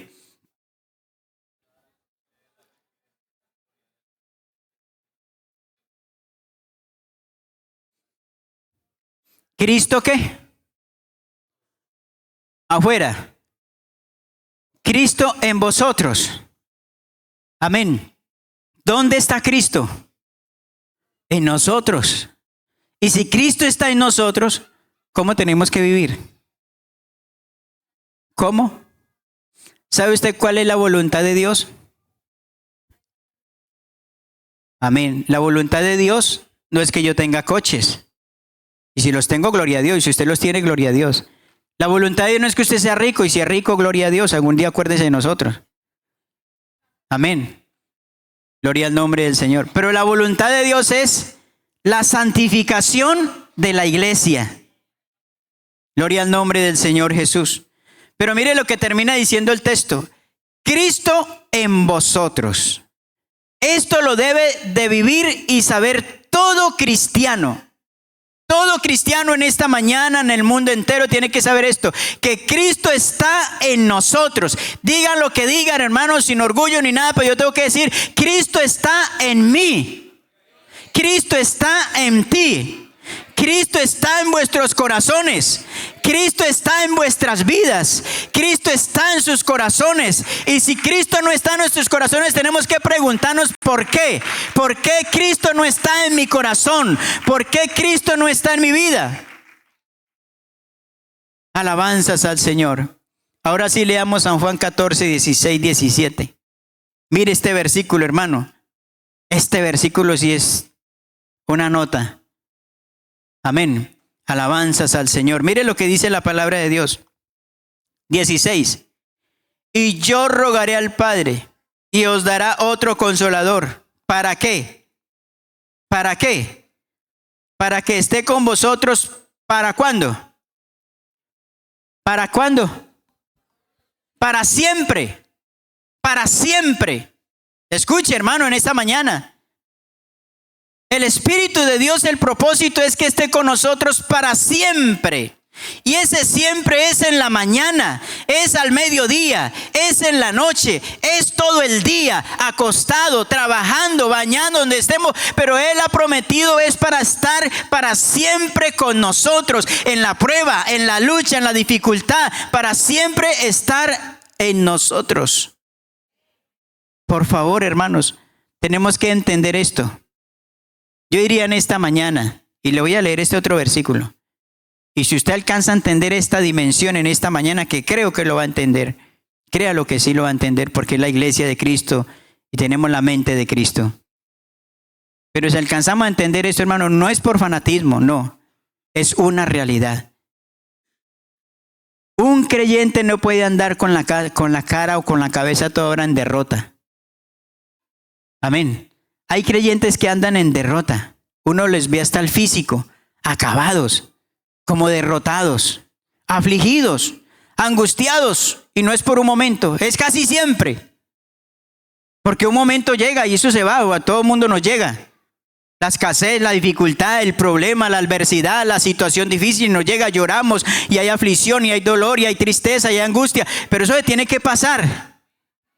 ¿Cristo qué? Afuera. Cristo en vosotros. Amén. ¿Dónde está Cristo? En nosotros. Y si Cristo está en nosotros, ¿cómo tenemos que vivir? ¿Cómo? ¿Sabe usted cuál es la voluntad de Dios? Amén. La voluntad de Dios no es que yo tenga coches. Y si los tengo, gloria a Dios. Y si usted los tiene, gloria a Dios. La voluntad de Dios no es que usted sea rico. Y si es rico, gloria a Dios. Algún día acuérdese de nosotros. Amén. Gloria al nombre del Señor. Pero la voluntad de Dios es la santificación de la iglesia. Gloria al nombre del Señor Jesús. Pero mire lo que termina diciendo el texto. Cristo en vosotros. Esto lo debe de vivir y saber todo cristiano. Todo cristiano en esta mañana, en el mundo entero, tiene que saber esto: que Cristo está en nosotros. Digan lo que digan, hermanos, sin orgullo ni nada, pero yo tengo que decir: Cristo está en mí. Cristo está en ti. Cristo está en vuestros corazones. Cristo está en vuestras vidas. Cristo está en sus corazones. Y si Cristo no está en nuestros corazones, tenemos que preguntarnos ¿por qué? ¿Por qué Cristo no está en mi corazón? ¿Por qué Cristo no está en mi vida? Alabanzas al Señor. Ahora sí leamos San Juan 14, 16, 17. Mire este versículo, hermano. Este versículo sí es una nota. Amén. Alabanzas al Señor. Mire lo que dice la palabra de Dios. 16. Y yo rogaré al Padre y os dará otro consolador. ¿Para qué? ¿Para qué? Para que esté con vosotros. ¿Para cuándo? ¿Para cuándo? Para siempre. Para siempre. Escuche, hermano, en esta mañana. El Espíritu de Dios, el propósito es que esté con nosotros para siempre. Y ese siempre es en la mañana, es al mediodía, es en la noche, es todo el día, acostado, trabajando, bañando, donde estemos. Pero Él ha prometido es para estar para siempre con nosotros, en la prueba, en la lucha, en la dificultad, para siempre estar en nosotros. Por favor, hermanos, tenemos que entender esto. Yo diría en esta mañana, y le voy a leer este otro versículo. Y si usted alcanza a entender esta dimensión en esta mañana, que creo que lo va a entender, créalo que sí lo va a entender, porque es la iglesia de Cristo y tenemos la mente de Cristo. Pero si alcanzamos a entender esto, hermano, no es por fanatismo, no. Es una realidad. Un creyente no puede andar con la cara o con la cabeza toda hora en derrota. Amén. Hay creyentes que andan en derrota. Uno les ve hasta el físico, acabados, como derrotados, afligidos, angustiados. Y no es por un momento, es casi siempre. Porque un momento llega y eso se va, o a todo mundo nos llega. La escasez, la dificultad, el problema, la adversidad, la situación difícil nos llega, lloramos y hay aflicción y hay dolor y hay tristeza y hay angustia. Pero eso tiene que pasar.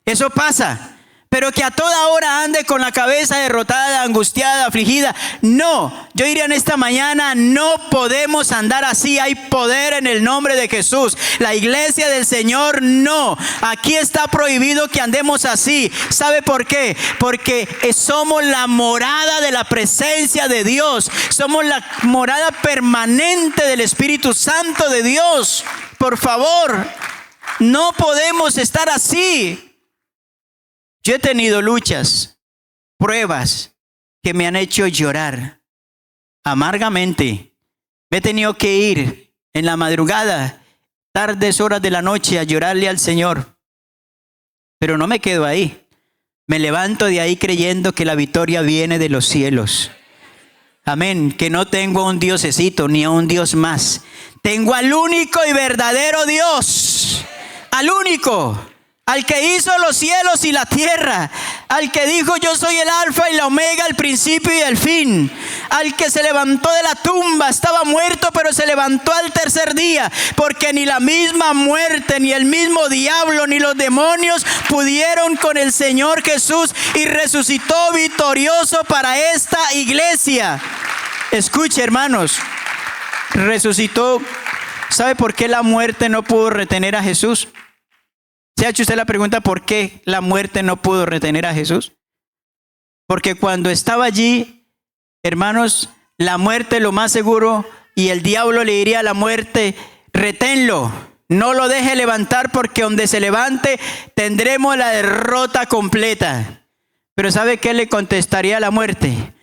Eso pasa. Pero que a toda hora ande con la cabeza derrotada, angustiada, afligida. No, yo diría en esta mañana, no podemos andar así. Hay poder en el nombre de Jesús. La iglesia del Señor, no. Aquí está prohibido que andemos así. ¿Sabe por qué? Porque somos la morada de la presencia de Dios. Somos la morada permanente del Espíritu Santo de Dios. Por favor, no podemos estar así. Yo he tenido luchas, pruebas que me han hecho llorar amargamente. Me he tenido que ir en la madrugada, tardes horas de la noche a llorarle al Señor. Pero no me quedo ahí. Me levanto de ahí creyendo que la victoria viene de los cielos. Amén. Que no tengo a un diosecito ni a un Dios más. Tengo al único y verdadero Dios. Al único. Al que hizo los cielos y la tierra, al que dijo yo soy el alfa y la omega, el principio y el fin, al que se levantó de la tumba, estaba muerto pero se levantó al tercer día, porque ni la misma muerte, ni el mismo diablo, ni los demonios pudieron con el Señor Jesús, y resucitó victorioso para esta iglesia. Escuche, hermanos, resucitó. ¿Sabe por qué la muerte no pudo retener a Jesús? ¿Se ha hecho usted la pregunta por qué la muerte no pudo retener a Jesús? Porque cuando estaba allí, hermanos, la muerte lo más seguro, y el diablo le diría a la muerte, reténlo, no lo deje levantar, porque donde se levante tendremos la derrota completa. Pero ¿sabe qué le contestaría a la muerte?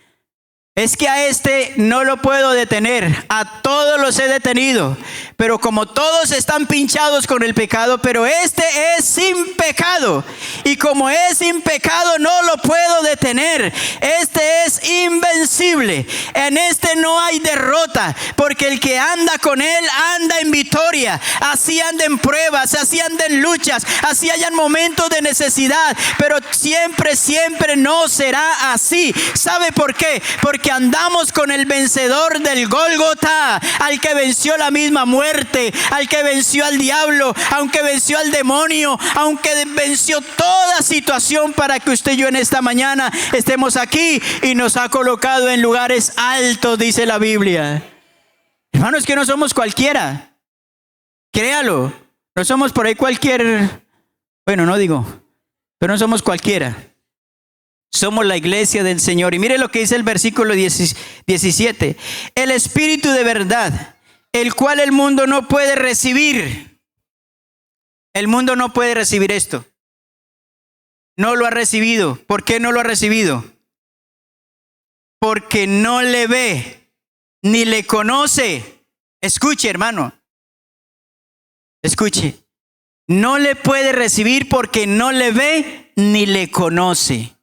Es que a este no lo puedo detener, a todos los he detenido, pero como todos están pinchados con el pecado, pero este es sin pecado, y como es sin pecado no lo puedo detener. Este es invencible, en este no hay derrota, porque el que anda con él anda en victoria. Así anda en pruebas, así anda en luchas, así hayan momentos de necesidad, pero siempre, siempre no será así. ¿Sabe por qué? Porque andamos con el vencedor del Gólgota, al que venció la misma muerte, al que venció al diablo, aunque venció al demonio, aunque venció toda situación, para que usted y yo en esta mañana estemos aquí, y nos ha colocado en lugares altos, dice la Biblia. Hermanos, que no somos cualquiera, créalo, no somos por ahí cualquier, bueno, no digo, pero no somos cualquiera. Somos la iglesia del Señor. Y mire lo que dice el versículo 17. El Espíritu de verdad, el cual el mundo no puede recibir. El mundo no puede recibir esto. No lo ha recibido. ¿Por qué no lo ha recibido? Porque no le ve, ni le conoce. Escuche, hermano. Escuche. No le puede recibir porque no le ve ni le conoce.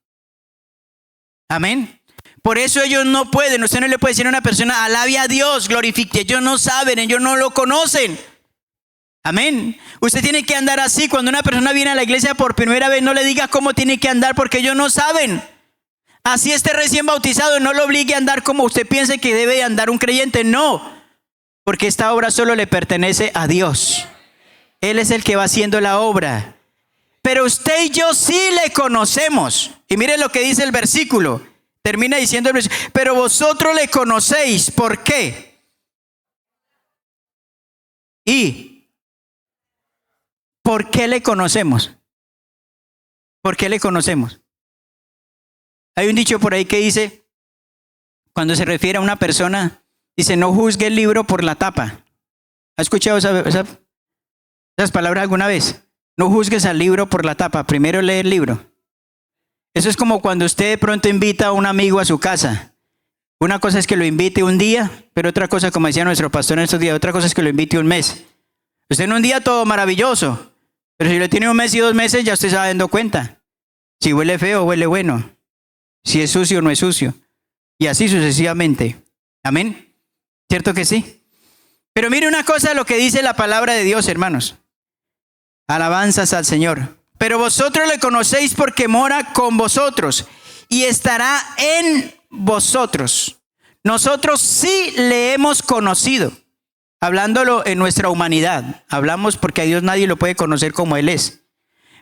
Amén. Por eso ellos no pueden. Usted no le puede decir a una persona, alabe a Dios, glorifique. Ellos no saben, ellos no lo conocen. Amén. Usted tiene que andar así. Cuando una persona viene a la iglesia por primera vez, no le diga cómo tiene que andar porque ellos no saben. Así esté recién bautizado, no lo obligue a andar como usted piense que debe andar un creyente. No, porque esta obra solo le pertenece a Dios. Él es el que va haciendo la obra. Pero usted y yo sí le conocemos. Y mire lo que dice el versículo. Termina diciendo el versículo. Pero vosotros le conocéis. ¿Por qué? ¿Y por qué le conocemos? ¿Por qué le conocemos? Hay un dicho por ahí que dice, cuando se refiere a una persona, dice, no juzgue el libro por la tapa. ¿Ha escuchado esas palabras alguna vez? No juzgues al libro por la tapa, primero lee el libro. Eso es como cuando usted de pronto invita a un amigo a su casa. Una cosa es que lo invite un día, pero otra cosa, como decía nuestro pastor en estos días, otra cosa es que lo invite un mes. Usted en un día todo maravilloso, pero si lo tiene un mes y 2 meses, ya usted se va dando cuenta. Si huele feo o huele bueno. Si es sucio o no es sucio. Y así sucesivamente. Amén. ¿Cierto que sí? Pero mire una cosa lo que dice la palabra de Dios, hermanos. Alabanzas al Señor. Pero vosotros le conocéis porque mora con vosotros y estará en vosotros. Nosotros sí le hemos conocido. Hablándolo en nuestra humanidad. Hablamos porque a Dios nadie lo puede conocer como Él es.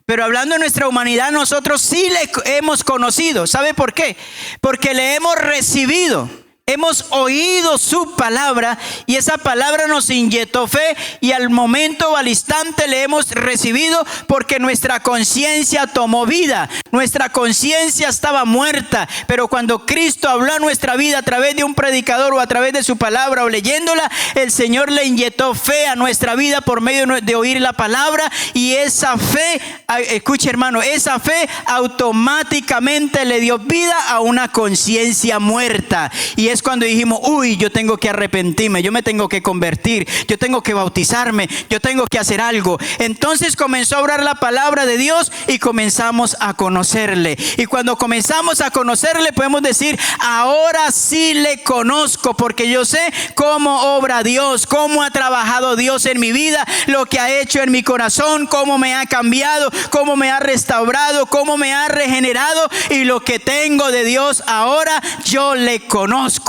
Pero hablando de nuestra humanidad, nosotros sí le hemos conocido. ¿Sabe por qué? Porque le hemos recibido. Hemos oído su palabra y esa palabra nos inyectó fe y al momento o al instante le hemos recibido porque nuestra conciencia tomó vida. Nuestra conciencia estaba muerta, pero cuando Cristo habló a nuestra vida a través de un predicador o a través de su palabra o leyéndola, el Señor le inyectó fe a nuestra vida por medio de oír la palabra y esa fe, escuche hermano, esa fe automáticamente le dio vida a una conciencia muerta. Y es cuando dijimos, uy, yo tengo que arrepentirme, yo me tengo que convertir, yo tengo que bautizarme, yo tengo que hacer algo. Entonces comenzó a orar la palabra de Dios y comenzamos a conocerle. Y cuando comenzamos a conocerle podemos decir, ahora sí le conozco porque yo sé cómo obra Dios, cómo ha trabajado Dios en mi vida, lo que ha hecho en mi corazón, cómo me ha cambiado, cómo me ha restaurado, cómo me ha regenerado y lo que tengo de Dios ahora yo le conozco.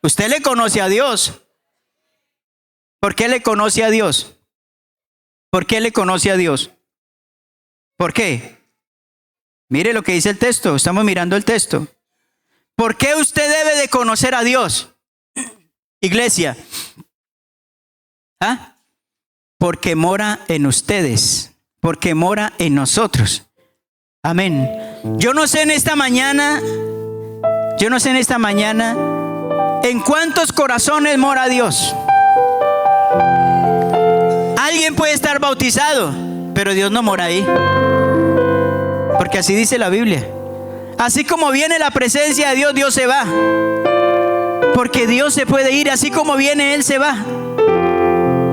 ¿Usted le conoce a Dios? ¿Por qué le conoce a Dios? ¿Por qué le conoce a Dios? ¿Por qué? Mire lo que dice el texto, estamos mirando el texto. ¿Por qué usted debe de conocer a Dios? Iglesia. ¿Ah? Porque mora en ustedes, porque mora en nosotros. Amén. Yo no sé en esta mañana ¿en cuántos corazones mora Dios? Alguien puede estar bautizado, pero Dios no mora ahí. Porque así dice la Biblia. Así como viene la presencia de Dios, Dios se va. Porque Dios se puede ir, así como viene, Él se va.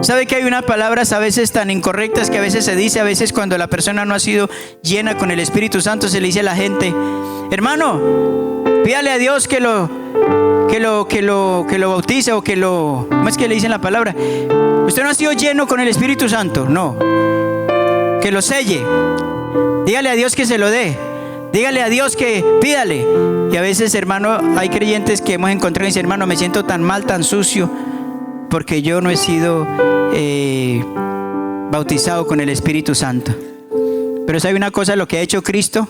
¿Sabe que hay unas palabras a veces tan incorrectas que a veces se dice, a veces cuando la persona no ha sido llena con el Espíritu Santo se le dice a la gente, hermano, pídale a Dios que lo bautice o ¿cómo es que le dicen la palabra? Usted no ha sido lleno con el Espíritu Santo, no. Que lo selle. Dígale a Dios que se lo dé. Dígale a Dios que pídale. Y a veces, hermano, hay creyentes que hemos encontrado y dicen, hermano, me siento tan mal, tan sucio, porque yo no he sido bautizado con el Espíritu Santo. Pero ¿sabe una cosa? Lo que ha hecho Cristo,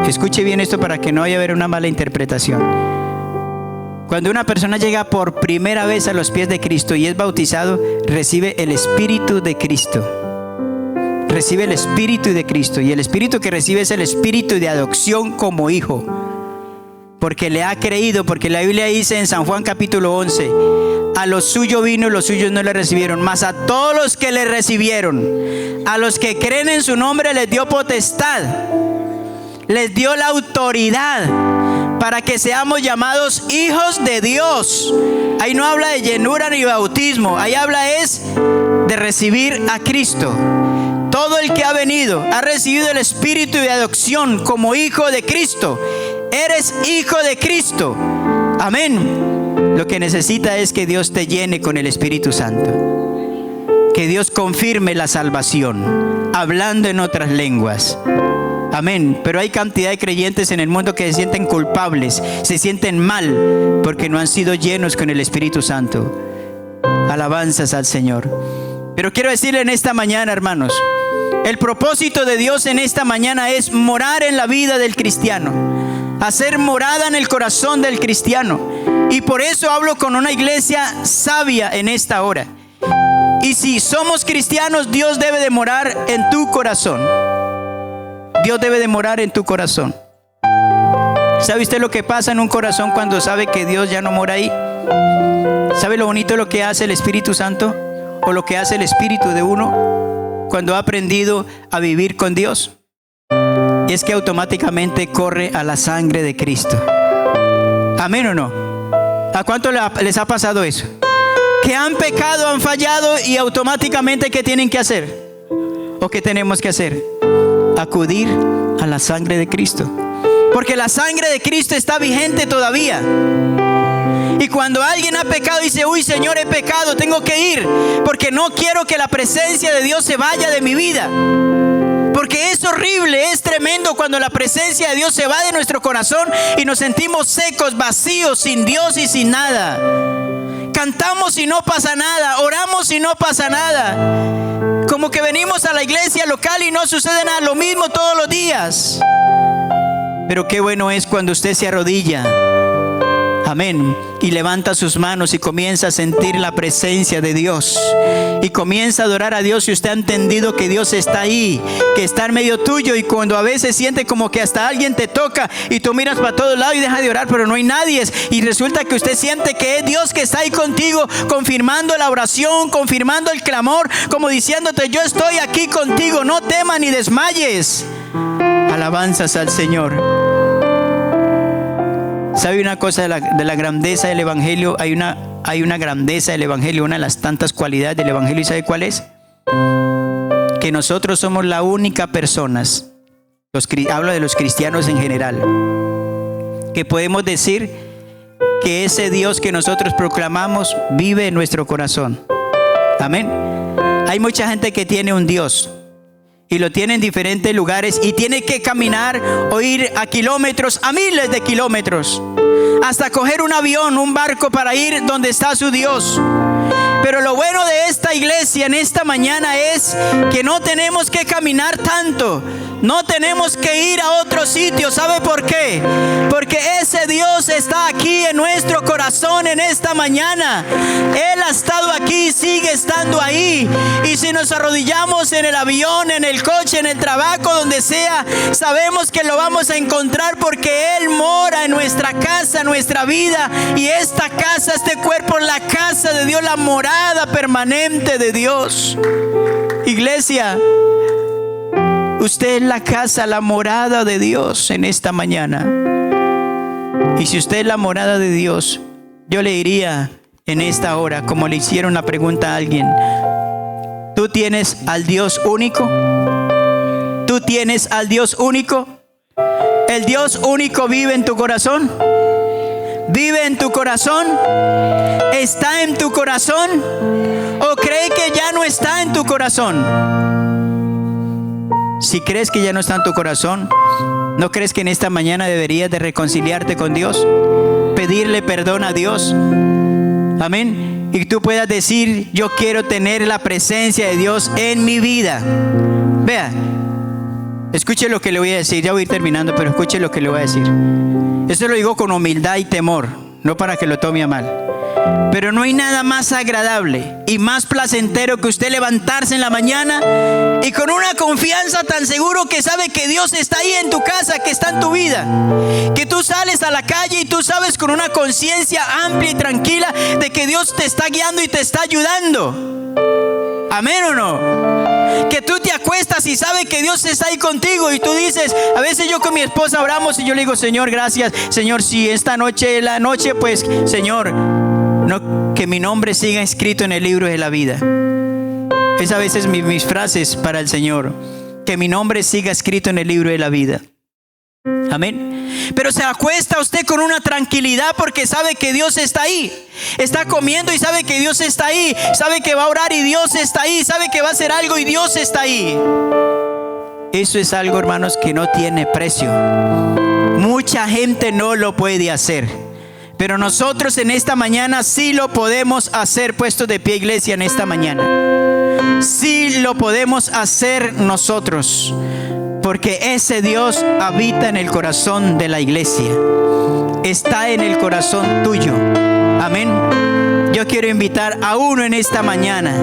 escuche bien esto para que no vaya a haber una mala interpretación. Cuando una persona llega por primera vez a los pies de Cristo y es bautizado, recibe el Espíritu de Cristo. Recibe el Espíritu de Cristo. Y el Espíritu que recibe es el Espíritu de adopción como hijo. Porque le ha creído, porque la Biblia dice en San Juan capítulo 11, a los suyos vino y los suyos no le recibieron, mas a todos los que le recibieron, a los que creen en su nombre les dio potestad, les dio la autoridad para que seamos llamados hijos de Dios. Ahí no habla de llenura ni bautismo, ahí habla es de recibir a Cristo. Todo el que ha venido ha recibido el espíritu de adopción como hijo de Cristo. Eres hijo de Cristo. Amén. Lo que necesita es que Dios te llene con el Espíritu Santo. Que Dios confirme la salvación, hablando en otras lenguas. Amén. Pero hay cantidad de creyentes en el mundo que se sienten culpables, se sienten mal porque no han sido llenos con el Espíritu Santo. Alabanzas al Señor. Pero quiero decirle en esta mañana, hermanos, el propósito de Dios en esta mañana es morar en la vida del cristiano, hacer morada en el corazón del cristiano. Y por eso hablo con una iglesia sabia en esta hora. Y si somos cristianos, Dios debe de morar en tu corazón. Dios debe de morar en tu corazón. ¿Sabe usted lo que pasa en un corazón cuando sabe que Dios ya no mora ahí? ¿Sabe lo bonito de lo que hace el Espíritu Santo? O lo que hace el Espíritu de uno cuando ha aprendido a vivir con Dios. Y es que automáticamente corre a la sangre de Cristo. ¿Amén o no? ¿A cuánto les ha pasado eso? Que han pecado, han fallado y automáticamente ¿qué tienen que hacer? ¿O qué tenemos que hacer? Acudir a la sangre de Cristo. Porque la sangre de Cristo está vigente todavía. Y cuando alguien ha pecado y dice, uy Señor, he pecado, tengo que ir, porque no quiero que la presencia de Dios se vaya de mi vida. Porque es horrible, es tremendo cuando la presencia de Dios se va de nuestro corazón y nos sentimos secos, vacíos, sin Dios y sin nada. Cantamos y no pasa nada, oramos y no pasa nada. Como que venimos a la iglesia local y no sucede nada, lo mismo todos los días. Pero qué bueno es cuando usted se arrodilla. Amén. Y levanta sus manos y comienza a sentir la presencia de Dios. Y comienza a adorar a Dios. Y usted ha entendido que Dios está ahí, que está en medio tuyo. Y cuando a veces siente como que hasta alguien te toca y tú miras para todos lados y dejas de orar, pero no hay nadie. Y resulta que usted siente que es Dios que está ahí contigo, confirmando la oración, confirmando el clamor, como diciéndote, yo estoy aquí contigo, no temas ni desmayes. Alabanzas al Señor. ¿Sabe una cosa de la grandeza del Evangelio? Hay una grandeza del Evangelio, una de las tantas cualidades del Evangelio. ¿Y sabe cuál es? Que nosotros somos la única personas, hablo de los cristianos en general, que podemos decir que ese Dios que nosotros proclamamos vive en nuestro corazón. Amén. Hay mucha gente que tiene un Dios y lo tiene en diferentes lugares y tiene que caminar o ir a kilómetros, a miles de kilómetros, hasta coger un avión, un barco para ir donde está su Dios. Pero lo bueno de esta iglesia en esta mañana es que no tenemos que caminar tanto, no tenemos que ir a otro sitio. ¿Sabe por qué? Porque ese Dios está aquí en nuestro corazón en esta mañana. Él ha estado aquí, sigue estando ahí. Y si nos arrodillamos en el avión, en el coche, en el trabajo, donde sea, sabemos que lo vamos a encontrar porque Él mora en nuestra casa, nuestra vida. Y esta casa, este cuerpo, la casa de Dios, la morada permanente de Dios. Iglesia, usted es la casa, la morada de Dios en esta mañana. Y si usted es la morada de Dios, yo le diría en esta hora, como le hicieron la pregunta a alguien, ¿tú tienes al Dios único? ¿Tú tienes al Dios único? ¿El Dios único vive en tu corazón? ¿Vive en tu corazón? ¿Está en tu corazón? ¿O cree que ya no está en tu corazón? Si crees que ya no está en tu corazón, ¿no crees que en esta mañana deberías de reconciliarte con Dios? Pedirle perdón a Dios. Amén. Y tú puedas decir, yo quiero tener la presencia de Dios en mi vida. Vea, escuche lo que le voy a decir. Ya voy a ir terminando, pero escuche lo que le voy a decir. Esto lo digo con humildad y temor, no para que lo tome a mal. Pero no hay nada más agradable y más placentero que usted levantarse en la mañana y con una confianza tan seguro que sabe que Dios está ahí en tu casa, que está en tu vida. Que tú sales a la calle y tú sabes con una conciencia amplia y tranquila de que Dios te está guiando y te está ayudando. ¿Amén o no? Que tú te acuestas oras y sabe que Dios está ahí contigo. Y tú dices, a veces yo con mi esposa oramos y yo le digo, Señor, gracias. Señor, si esta noche es la noche, pues Señor, no, que mi nombre siga escrito en el libro de la vida. Es a veces mis frases para el Señor. Que mi nombre siga escrito en el libro de la vida. Amén. Pero se acuesta usted con una tranquilidad porque sabe que Dios está ahí. Está comiendo y sabe que Dios está ahí. Sabe que va a orar y Dios está ahí. Sabe que va a hacer algo y Dios está ahí. Eso es algo, hermanos, que no tiene precio. Mucha gente no lo puede hacer, pero nosotros en esta mañana sí lo podemos hacer. Puestos de pie, iglesia, en esta mañana sí lo podemos hacer nosotros, porque ese Dios habita en el corazón de la iglesia. Está en el corazón tuyo. Amén. Yo quiero invitar a uno en esta mañana,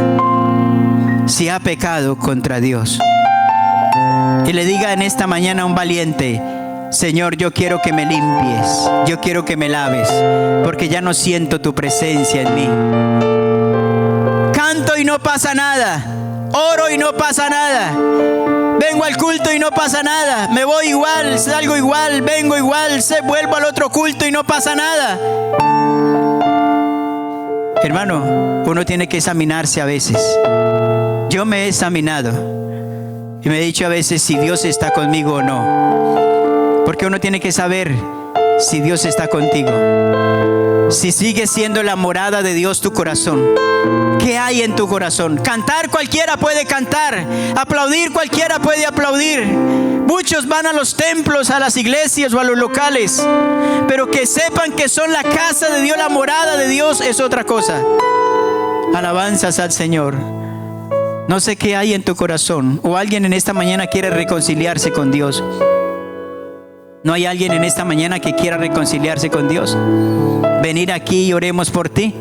si ha pecado contra Dios, y le diga en esta mañana a un valiente: Señor, yo quiero que me limpies, yo quiero que me laves, porque ya no siento tu presencia en mí. Canto y no pasa nada, oro y no pasa nada, vengo al culto y no pasa nada, me voy igual, salgo igual, vengo igual, vuelvo al otro culto y no pasa nada. Hermano, uno tiene que examinarse a veces. Yo me he examinado y me he dicho a veces si Dios está conmigo o no, porque uno tiene que saber si Dios está contigo, si sigue siendo la morada de Dios tu corazón. ¿Qué hay en tu corazón? Cantar cualquiera puede cantar, aplaudir cualquiera puede aplaudir. Muchos van a los templos, a las iglesias o a los locales, pero que sepan que son la casa de Dios, la morada de Dios, es otra cosa. Alabanzas al Señor. No sé qué hay en tu corazón, o alguien en esta mañana quiere reconciliarse con Dios. ¿No hay alguien en esta mañana que quiera reconciliarse con Dios? Venir aquí y oremos por ti.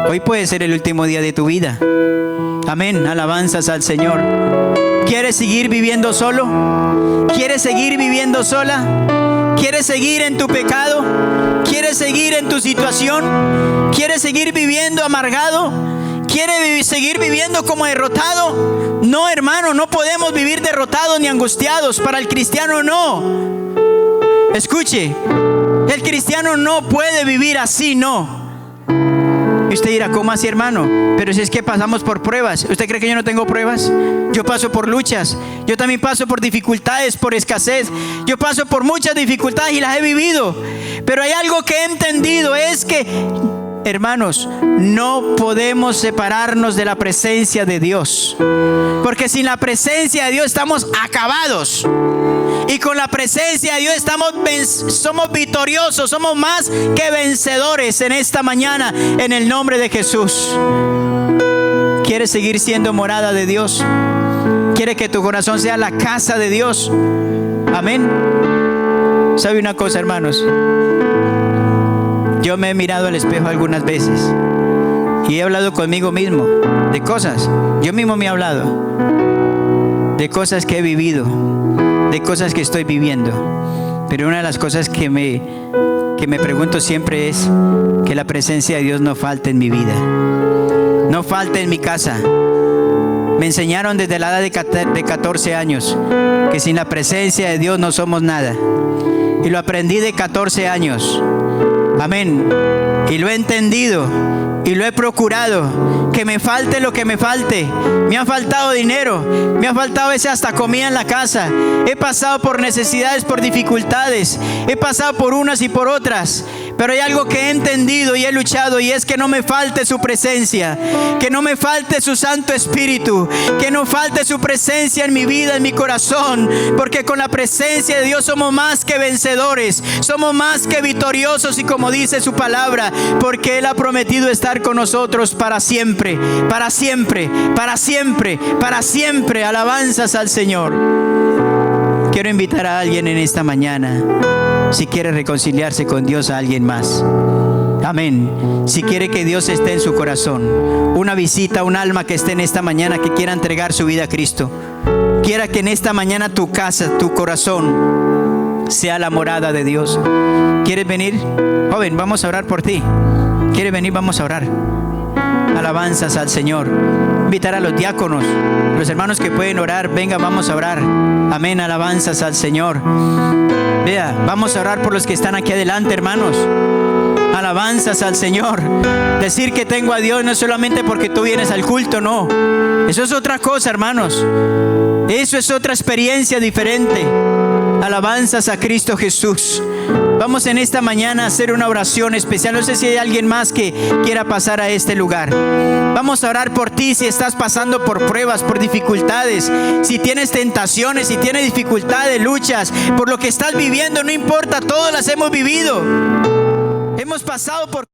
Hoy puede ser el último día de tu vida. Amén, alabanzas al Señor. ¿Quieres seguir viviendo solo? ¿Quieres seguir viviendo sola? ¿Quieres seguir en tu pecado? ¿Quieres seguir en tu situación? ¿Quieres seguir viviendo amargado? ¿Quieres seguir viviendo como derrotado? No, hermano, no podemos vivir derrotados ni angustiados. Para el cristiano no. Escuche, el cristiano no puede vivir así, no. Y usted dirá, ¿cómo así, hermano? Pero si es que pasamos por pruebas. ¿Usted cree que yo no tengo pruebas? Yo paso por luchas. Yo también paso por dificultades, por escasez. Yo paso por muchas dificultades y las he vivido. Pero hay algo que he entendido, es que, hermanos, no podemos separarnos de la presencia de Dios, porque sin la presencia de Dios estamos acabados, y con la presencia de Dios somos victoriosos, somos más que vencedores en esta mañana, en el nombre de Jesús. ¿Quieres seguir siendo morada de Dios? ¿Quieres que tu corazón sea la casa de Dios? Amén. ¿Sabe una cosa, hermanos? Yo me he mirado al espejo algunas veces y he hablado conmigo mismo de cosas. Yo mismo me he hablado de cosas que he vivido, de cosas que estoy viviendo. Pero una de las cosas que me pregunto siempre es que la presencia de Dios no falte en mi vida, no falte en mi casa. Me enseñaron desde la edad de 14 años que sin la presencia de Dios no somos nada. Y lo aprendí de 14 años. Amén. Y lo he entendido y lo he procurado. Que me falte lo que me falte. Me ha faltado dinero, me ha faltado a veces hasta comida en la casa. He pasado por necesidades, por dificultades. He pasado por unas y por otras. Pero hay algo que he entendido y he luchado, y es que no me falte su presencia, que no me falte su Santo Espíritu, que no falte su presencia en mi vida, en mi corazón, porque con la presencia de Dios somos más que vencedores, somos más que victoriosos, y como dice su palabra, porque Él ha prometido estar con nosotros para siempre, para siempre, para siempre, para siempre. Alabanzas al Señor. Quiero invitar a alguien en esta mañana, si quiere reconciliarse con Dios, a alguien más. Amén. Si quiere que Dios esté en su corazón, una visita, un alma que esté en esta mañana, que quiera entregar su vida a Cristo, quiera que en esta mañana tu casa, tu corazón sea la morada de Dios. ¿Quieres venir? Joven, vamos a orar por ti. ¿Quieres venir? Vamos a orar. Alabanzas al Señor. invitar a los diáconos, los hermanos que pueden orar. Venga, vamos a orar. Amén, alabanzas al Señor. Vea, vamos a orar por los que están aquí adelante, hermanos. Alabanzas al Señor. Decir que tengo a Dios no es solamente porque tú vienes al culto, no. Eso es otra cosa, hermanos. Eso es otra experiencia diferente. Alabanzas a Cristo Jesús. Vamos en esta mañana a hacer una oración especial. No sé si hay alguien más que quiera pasar a este lugar. Vamos a orar por ti si estás pasando por pruebas, por dificultades. Si tienes tentaciones, si tienes dificultades, luchas, por lo que estás viviendo, no importa, todos las hemos vivido. Hemos pasado por